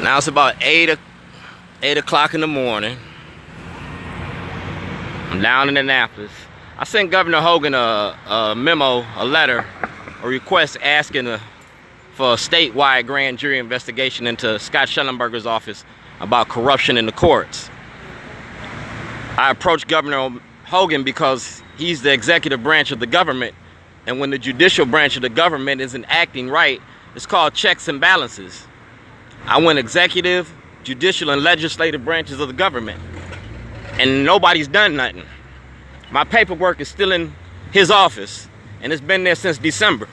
Now it's about 8 o'clock in the morning. I'm down in Annapolis. I sent Governor Hogan a memo, a letter, a request asking for a statewide grand jury investigation into Scott Schellenberger's office about corruption in the courts. I approached Governor Hogan because he's the executive branch of the government, and when the judicial branch of the government isn't acting right, it's called checks and balances. I went executive, judicial, and legislative branches of the government, and nobody's done nothing. My paperwork is still in his office, and it's been there since December.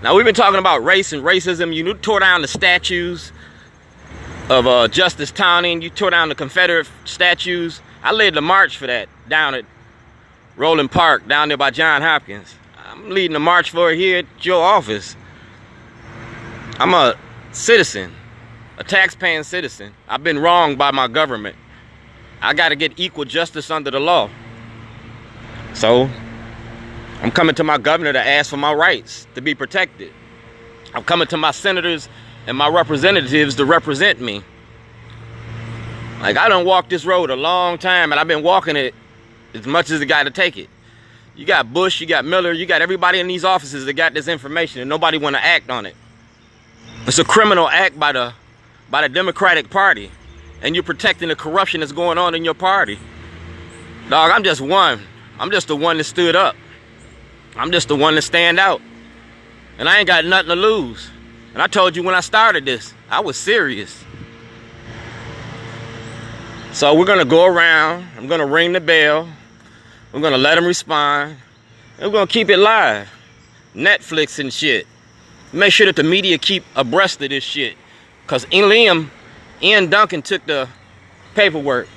Now, we've been talking about race and racism. You tore down the statues of Justice Towning. You tore down the Confederate statues. I led the march for that down at Roland Park, down there by John Hopkins. I'm leading the march for it here at your office. I'm a citizen, a tax-paying citizen. I've been wronged by my government. I got to get equal justice under the law. So I'm coming to my governor to ask for my rights to be protected. I'm coming to my senators and my representatives to represent me. Like, I done walked this road a long time, and I've been walking it as much as it got to take it. You got Bush, you got Miller, you got everybody in these offices that got this information, and nobody want to act on it. It's a criminal act by the Democratic Party, and you're protecting the corruption that's going on in your party. Dog, I'm just one. I'm just the one that stood up. I'm just the one that stand out. And I ain't got nothing to lose. And I told you when I started this, I was serious. So we're gonna go around, I'm gonna ring the bell, we're gonna let them respond, and we're gonna keep it live. Netflix and shit. Make sure that the media keep abreast of this shit. Cause Ian Duncan took the paperwork.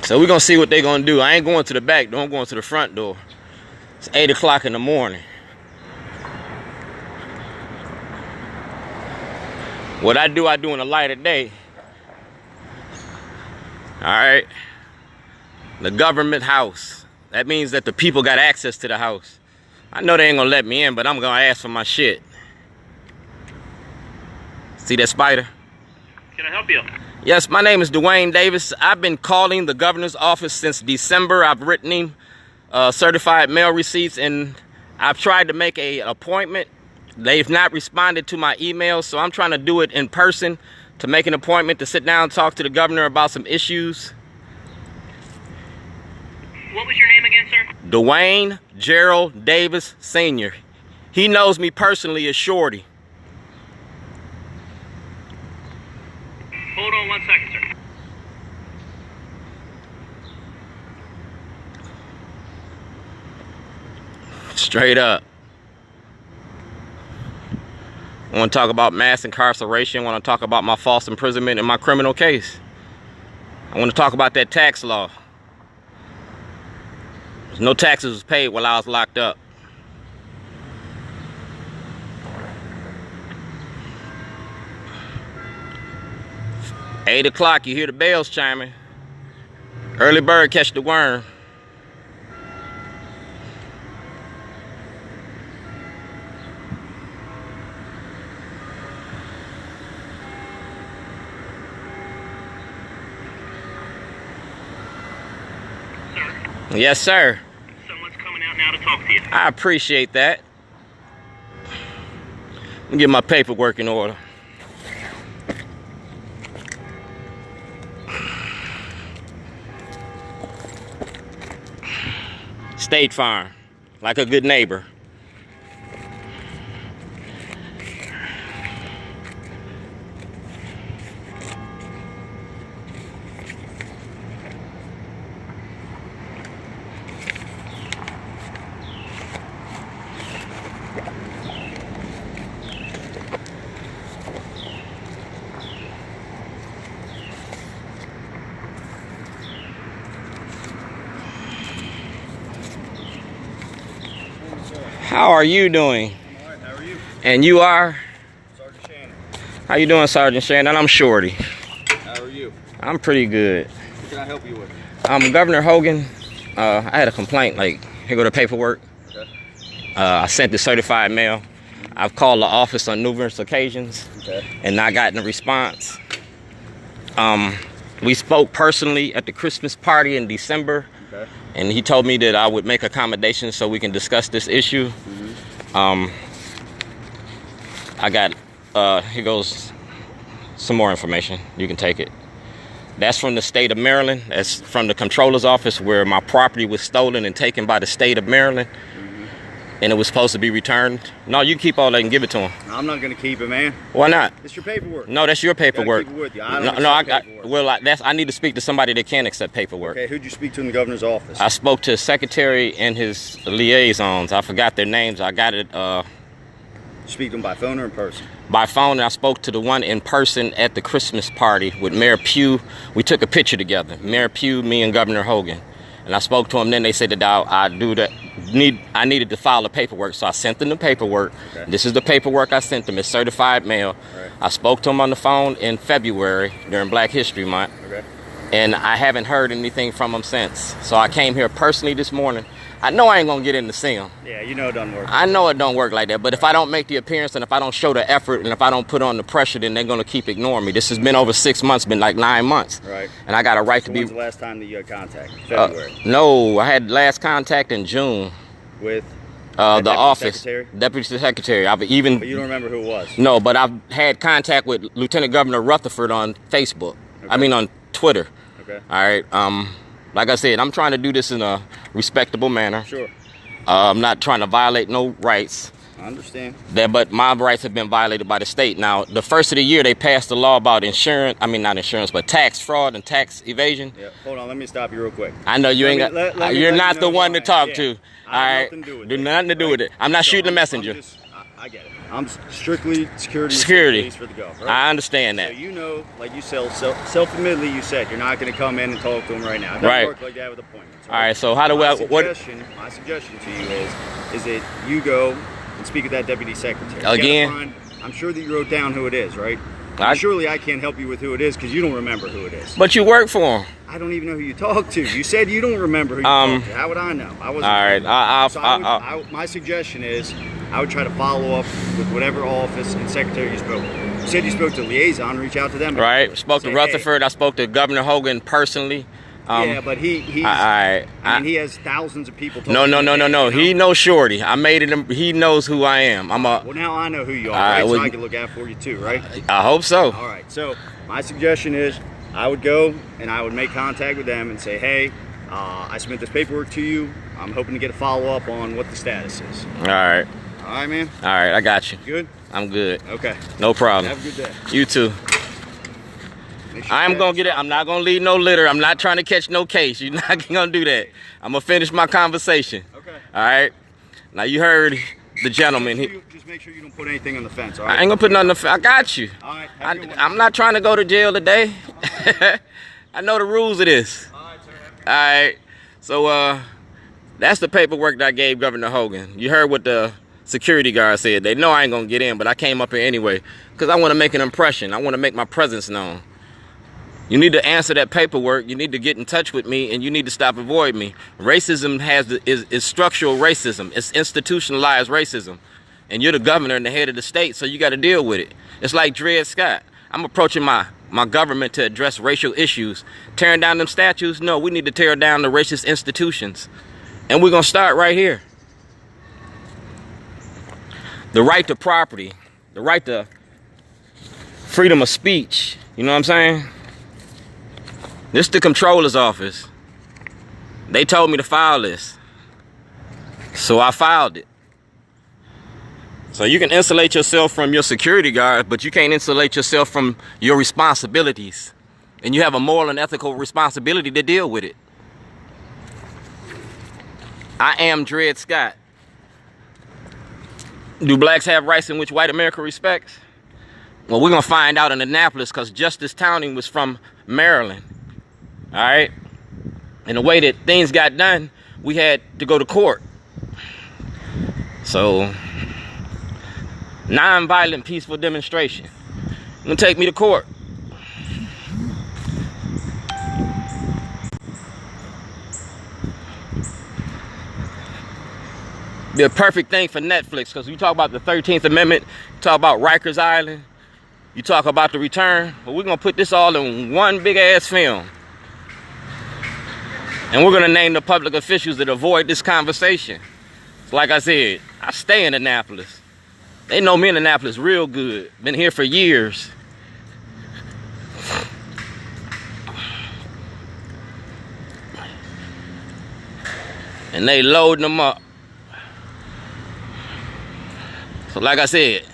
So we're gonna see what they're gonna do. I ain't going to the back door, I'm going to the front door. It's 8 o'clock in the morning. What I do in the light of day. Alright. The government house. That means that the people got access to the house. I know they ain't gonna let me in, but I'm gonna ask for my shit. See that spider? Can I help you? Yes, my name is Dwayne Davis. I've been calling the governor's office since December. I've written him certified mail receipts, and I've tried to make an appointment. They've not responded to my emails, so I'm trying to do it in person to make an appointment to sit down and talk to the governor about some issues. What was your name again, sir? Dwayne Gerald Davis Sr. He knows me personally as Shorty. Hold on 1 second, sir. Straight up. I want to talk about mass incarceration. I want to talk about my false imprisonment in my criminal case. I want to talk about that tax law. No taxes was paid while I was locked up. "8 o'clock, you hear the bells chiming. Early bird catch the worm." Sir? Yes, sir. Someone's coming out now to talk to you. I appreciate that. Let me get my paperwork in order. State Farm, like a good neighbor. How are you doing? I'm all right, how are you? And you are? Sergeant Shannon. How you doing, Sergeant Shannon? I'm Shorty. How are you? I'm pretty good. What can I help you with? Governor Hogan, I had a complaint, like, here go the paperwork. Okay. I sent the certified mail. I've called the office on numerous occasions, Okay. and not gotten a response. We spoke personally at the Christmas party in December, Okay. and he told me that I would make accommodations so we can discuss this issue. I got, here goes some more information. You can take it. That's from the state of Maryland. That's from the controller's office, where my property was stolen and taken by the state of Maryland. And it was supposed to be returned. No, you can keep all that and give it to him. I'm not gonna keep it, man. Why not? It's your paperwork. No, that's your paperwork. Keep it with you. I don't accept paperwork. I need to speak to somebody that can accept paperwork. Okay, who'd you speak to in the governor's office? I spoke to his secretary and his liaisons. I forgot their names. I got it Speak to them by phone or in person? by phone, and I spoke to the one in person at the Christmas party with Mayor Pugh. We took a picture together, Mayor Pugh, me, and Governor Hogan. And I spoke to him. Then they said that I needed to file the paperwork, so I sent them the paperwork. Okay. This is the paperwork I sent them. It's certified mail. Right. I spoke to him on the phone in February during Black History Month, Okay. and I haven't heard anything from him since. So I came here personally this morning. I know I ain't gonna get in to see him. Yeah, you know it doesn't work. I know it don't work like that, but if I don't make the appearance and if I don't show the effort and if I don't put on the pressure, then they're gonna keep ignoring me. This has been over 6 months, been like 9 months. Right. And I got a right So to be. when's the last time that you had contact? February. No, I had last contact in June. With The Deputy office, Secretary? Deputy Secretary. I've even But you don't remember who it was? no, but I've had contact with Lieutenant Governor Rutherford on Facebook. I mean on Twitter. Okay. All right. Like I said, I'm trying to do this in a respectable manner. Sure. I'm not trying to violate no rights. I understand. But my rights have been violated by the state. Now, the first of the year, they passed a law about insurance. I mean, not insurance, but tax fraud and tax evasion. Yeah. Hold on, let me stop you real quick. I know you ain't got. You're not the one to talk to. All I have right. nothing to do with Do it, nothing to do with it. I'm not shooting the messenger. I get it. I'm strictly security. Security. For the Gov, right? I understand So that. you know, like you self-admittedly, you said you're not going to come in and talk to him right now. It doesn't Right. work like that with appointments. All right. So how do I? What? My suggestion to you is that you go and speak with that deputy secretary. You Again? gotta find- I'm sure that you wrote down who it is, right? I- Surely I can't help you with who it is because you don't remember who it is. But you work for him. I don't even know who you talked to. You said you don't remember who you talked to. How would I know? I wasn't. All right. So my suggestion is I would try to follow up with whatever office and secretary you spoke to. You said you spoke to liaison. Reach out to them. Right. Spoke to Say, Rutherford. I spoke to Governor Hogan personally. Yeah, but he I mean, he has thousands of people. No. He knows Shorty. I made it. He knows who I am. Well, now I know who you are, All right, right? well, So I can look out for you too, right? I hope so. All right. So my suggestion is I would go and I would make contact with them and say, hey, I submit this paperwork to you. I'm hoping to get a follow-up on what the status is. All right. All right, man? All right. I got you. Good? I'm good. Okay. No problem. Have a good day. You too. Make sure I am you gonna get it. I'm not gonna leave no litter. I'm not trying to catch no case. You're not gonna do that. I'm gonna finish my conversation. Okay. All right. Now you heard the gentleman. Just make sure you don't put anything on the fence, all right? I ain't gonna put nothing. I got you. All right. Have a good one. I'm not trying to go to jail today. I know the rules of this. All right, sir. All right. So that's the paperwork that I gave Governor Hogan. You heard what the security guard said. They know I ain't gonna get in, but I came up here anyway because I want to make an impression. I want to make my presence known. You need to answer that paperwork. You need to get in touch with me, and you need to stop avoiding me. Racism is structural racism. It's institutionalized racism. And you're the governor and the head of the state, so you got to deal with it. It's like Dred Scott. I'm approaching my government to address racial issues. Tearing down them statues? No, we need to tear down the racist institutions. And we're going to start right here. The right to property. The right to freedom of speech. You know what I'm saying? This is the controller's office. They told me to file this. So I filed it. So you can insulate yourself from your security guard, but you can't insulate yourself from your responsibilities. And you have a moral and ethical responsibility to deal with it. I am Dred Scott. Do blacks have rights in which white America respects? Well, we're going to find out in Annapolis because Justice Towning was from Maryland. All right? And the way that things got done, we had to go to court. So, non-violent, peaceful demonstration. You're going to take me to court. Be a perfect thing for Netflix, because you talk about the 13th Amendment, you talk about Rikers Island, you talk about the return, but we're going to put this all in one big-ass film. And we're going to name the public officials that avoid this conversation. So like I said, I stay in Annapolis. They know me in Annapolis real good. Been here for years. And they loading them up. So like I said,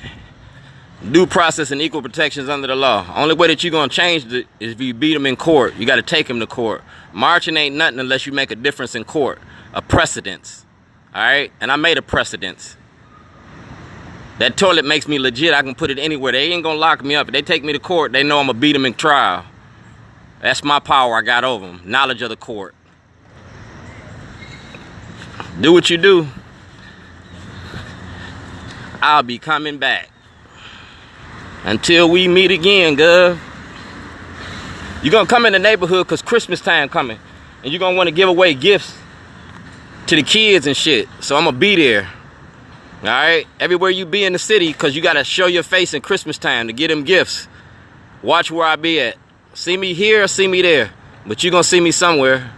due process and equal protections under the law. Only way that you're going to change it is if you beat them in court. You got to take them to court. Marching ain't nothing unless you make a difference in court. A precedence. All right? And I made a precedence. That toilet makes me legit. I can put it anywhere. They ain't going to lock me up. If they take me to court, they know I'm going to beat them in trial. That's my power I got over them. Knowledge of the court. Do what you do. I'll be coming back. Until we meet again, Gov. You're going to come in the neighborhood because Christmas time coming. And you're going to want to give away gifts to the kids and shit. So I'm going to be there. Alright? Everywhere you be in the city, because you got to show your face in Christmas time to get them gifts. Watch where I be at. See me here or see me there. But you're going to see me somewhere.